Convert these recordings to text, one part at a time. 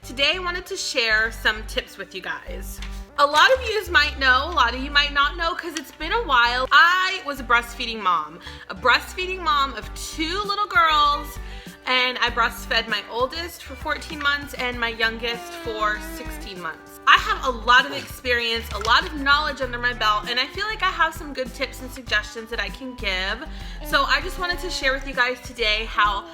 Today I wanted to share some tips with you guys. A lot of you might know, a lot of you might not know because it's been a while. I was a breastfeeding mom of 2 little girls, and I breastfed my oldest for 14 months and my youngest for 16 months. I have a lot of experience, a lot of knowledge under my belt, and I feel like I have some good tips and suggestions that I can give. So I just wanted to share with you guys today how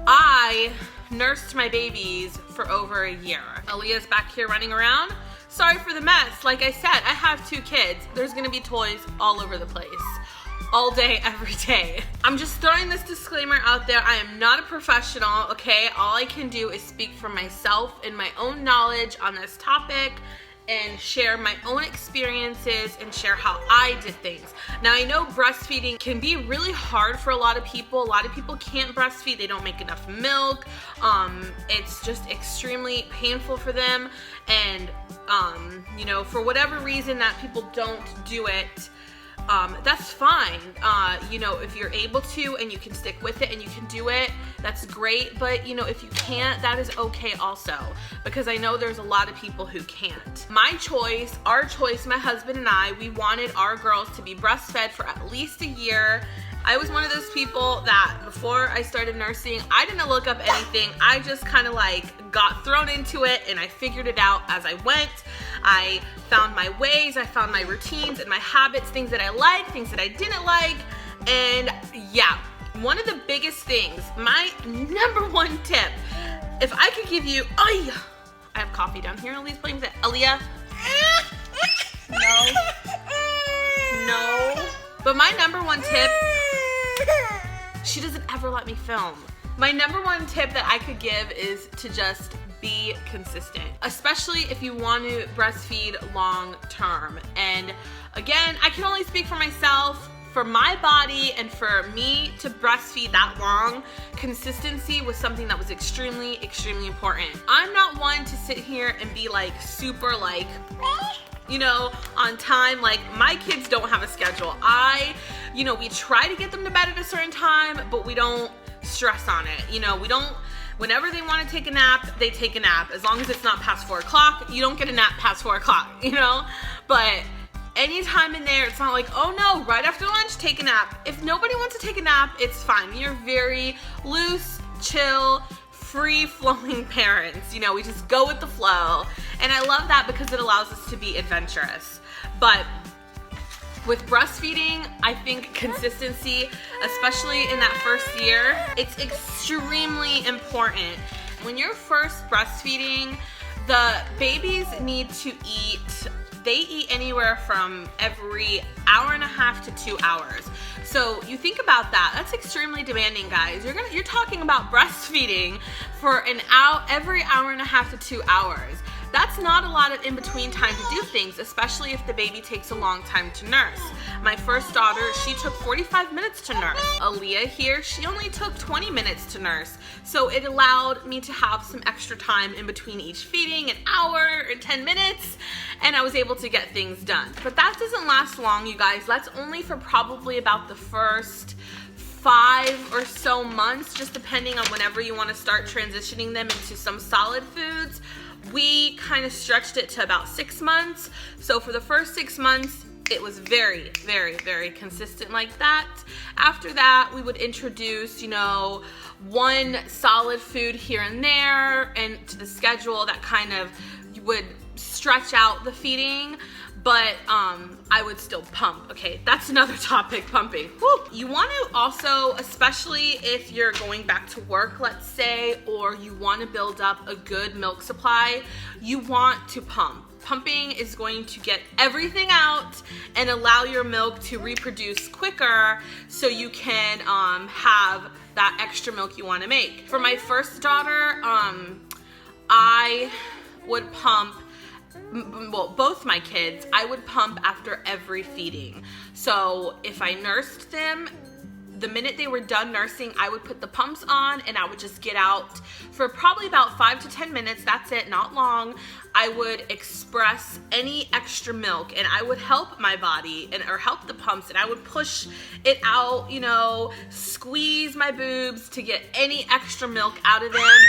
I nursed my babies for over a year. Aaliyah's back here running around. Sorry for the mess. Like I said, I have 2 kids. There's gonna be toys all over the place. All day, every day. I'm just throwing this disclaimer out there. I am not a professional, okay? All I can do is speak for myself and my own knowledge on this topic and share my own experiences and share how I did things. Now, I know breastfeeding can be really hard for a lot of people. A lot of people can't breastfeed. They don't make enough milk. It's just extremely painful for them. And, for whatever reason that people don't do it, that's fine. If you're able to and you can stick with it and you can do it, that's great. But, if you can't, that is okay also, because I know there's a lot of people who can't. My choice, our choice, my husband and I, we wanted our girls to be breastfed for at least a year. I was one of those people that before I started nursing, I didn't look up anything. I just kind of got thrown into it and I figured it out as I went. I found my ways, I found my routines and my habits, things that I liked, things that I didn't like. And yeah, one of the biggest things, my number 1 tip, if I could give you, I have coffee down here. Aaliyah's playing with it. Aaliyah? No. But my number 1 tip, she doesn't ever let me film. My number 1 tip that I could give is to just be consistent, especially if you want to breastfeed long term. And again, I can only speak for myself. For my body and for me to breastfeed that long, consistency was something that was extremely, extremely important. I'm not one to sit here and be super on time. My kids don't have a schedule. We try to get them to bed at a certain time, but we don't stress on it. We don't, whenever they want to take a nap, they take a nap. As long as it's not past 4 o'clock, you don't get a nap past 4 o'clock, But anytime in there, it's not oh no, right after lunch, take a nap. If nobody wants to take a nap, it's fine. You're very loose, chill, free-flowing parents. We just go with the flow. And I love that because it allows us to be adventurous. But with breastfeeding, I think consistency, especially in that first year, it's extremely important. When you're first breastfeeding, the babies need to eat. They eat anywhere from every hour and a half to 2 hours. So you think about that. That's extremely demanding, guys. You're talking about breastfeeding for every hour and a half to 2 hours. That's not a lot of in-between time to do things, especially if the baby takes a long time to nurse. My first daughter, she took 45 minutes to nurse. Aaliyah here, she only took 20 minutes to nurse. So it allowed me to have some extra time in between each feeding, an hour or 10 minutes, and I was able to get things done. But that doesn't last long, you guys. That's only for probably about the first 5 or so months, just depending on whenever you want to start transitioning them into some solid foods. We kind of stretched it to about 6 months. So for the first 6 months, it was very, very, very consistent like that. After that, we would introduce, one solid food here and there and to the schedule that kind of would stretch out the feeding. But I would still pump. Okay, that's another topic, pumping. Woo. You want to also, especially if you're going back to work, let's say, or you want to build up a good milk supply, you want to pump. Pumping is going to get everything out and allow your milk to reproduce quicker so you can have that extra milk you want to make. For my first daughter, I would pump, both my kids, I would pump after every feeding. So if I nursed them, the minute they were done nursing, I would put the pumps on and I would just get out for probably about 5 to 10 minutes. That's it, not long. I would express any extra milk and I would help my body or help the pumps, and I would push it out, squeeze my boobs to get any extra milk out of them.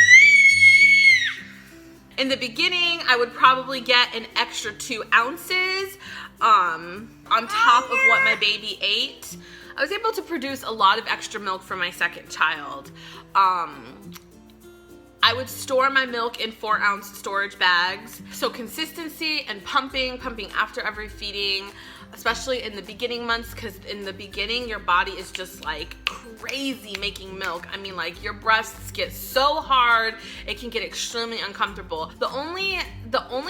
In the beginning, I would probably get an extra 2 ounces on top of what my baby ate. I was able to produce a lot of extra milk for my second child. I would store my milk in 4-ounce storage bags. So consistency and pumping after every feeding, especially in the beginning months, because in the beginning your body is just like crazy making milk. I mean, like, your breasts get so hard, it can get extremely uncomfortable. The only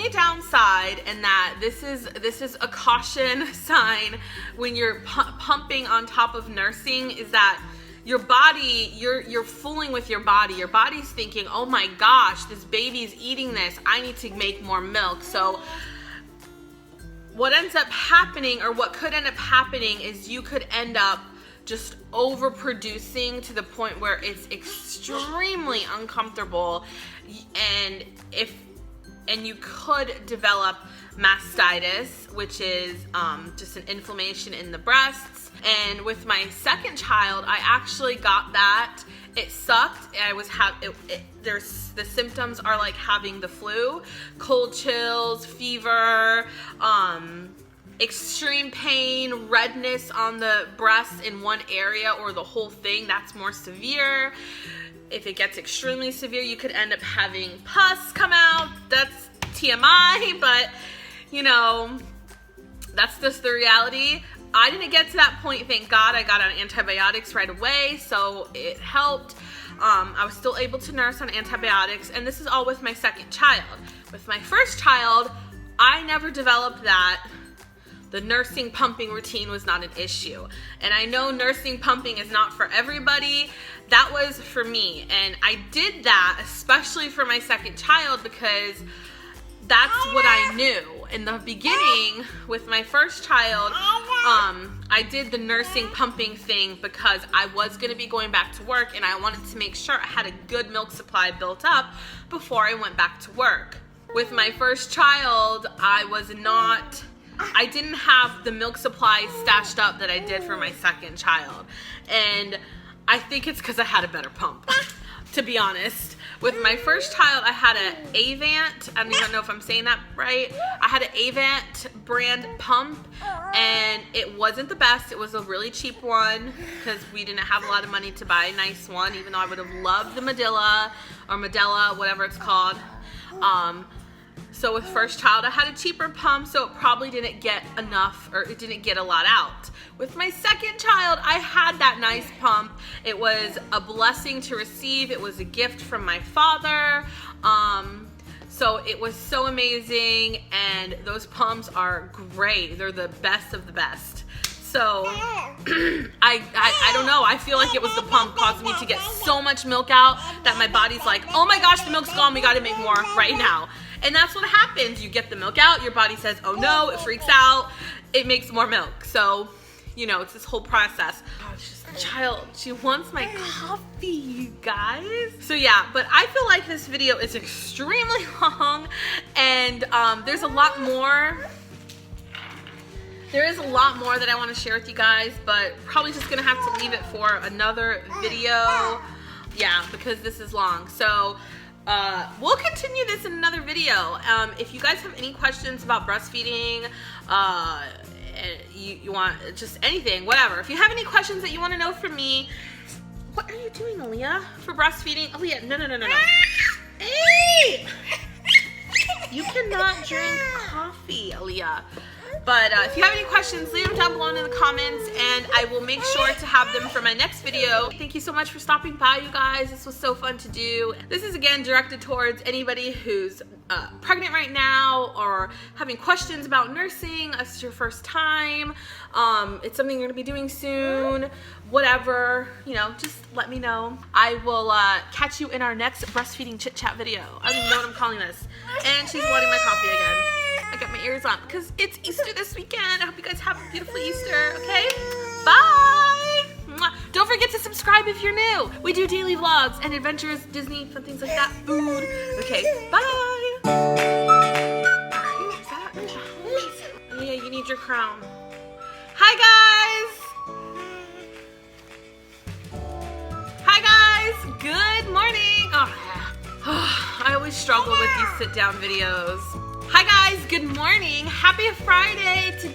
downside, and that this is a caution sign when you're pumping on top of nursing, is that your body, you're fooling with your body. Your body's thinking, oh my gosh, this baby's eating this, I need to make more milk. So what ends up happening, or what could end up happening, is you could end up just overproducing to the point where it's extremely uncomfortable, and you could develop mastitis, which is just an inflammation in the breasts. And with my second child, I actually got that. It sucked. The symptoms are like having the flu, cold chills, fever, extreme pain, redness on the breast in one area or the whole thing. That's more severe. If it gets extremely severe, you could end up having pus come out. That's TMI, but you know, that's just the reality. I didn't get to that point, thank God. I got on antibiotics right away, so it helped. I was still able to nurse on antibiotics, and this is all with my second child. With my first child, I never developed that. The nursing pumping routine was not an issue. And I know nursing pumping is not for everybody. That was for me. And I did that especially for my second child because that's what I knew. In the beginning, with my first child, I did the nursing pumping thing because I was going to be going back to work, and I wanted to make sure I had a good milk supply built up before I went back to work. With my first child, I didn't have the milk supply stashed up that I did for my second child. And I think it's because I had a better pump, to be honest. With my first child, I had an Avant. I don't even know if I'm saying that right. I had an Avant brand pump, and it wasn't the best. It was a really cheap one because we didn't have a lot of money to buy a nice one, even though I would have loved the Medela, whatever it's called. So with first child, I had a cheaper pump, so it probably didn't get enough, or it didn't get a lot out. With my second child, I had that nice pump. It was a blessing to receive. It was a gift from my father. So it was so amazing, and those pumps are great. They're the best of the best. So I don't know. I feel like it was the pump causing me to get so much milk out that my body's like, oh my gosh, the milk's gone. We got to make more right now. And that's what happens. You get the milk out, your body says, oh no, it freaks out, it makes more milk. So, you know, it's this whole process. Oh, she's a child. She wants my coffee, you guys. So yeah, but I feel like this video is extremely long, and there's a lot more. There is a lot more that I want to share with you guys, but probably just gonna have to leave it for another video. Yeah, because this is long. So we'll continue this in another video. If you guys have any questions about breastfeeding, you want just anything, whatever. If you have any questions that you want to know from me, what are you doing, Aaliyah? For breastfeeding? Aaliyah, no. Hey! You cannot drink coffee, Aaliyah. But if you have any questions, leave them down below in the comments, and I will make sure to have them for my next video. Thank you so much for stopping by, you guys. This was so fun to do. This is, again, directed towards anybody who's pregnant right now or having questions about nursing. It's your first time. It's something you're going to be doing soon. Whatever, you know, just let me know. I will catch you in our next breastfeeding chit chat video. I don't even know what I'm calling this. And she's wanting my coffee again. I got my ears on because it's Easter this weekend. I hope you guys have a beautiful Easter, okay? Bye! Mwah. Don't forget to subscribe if you're new. We do daily vlogs and adventures, Disney, fun things like that, food. Okay, bye! Yeah, you need your crown. Hi, guys! Hi, guys! Good morning! Oh, I always struggle with these sit-down videos. Hi guys, good morning. Happy Friday.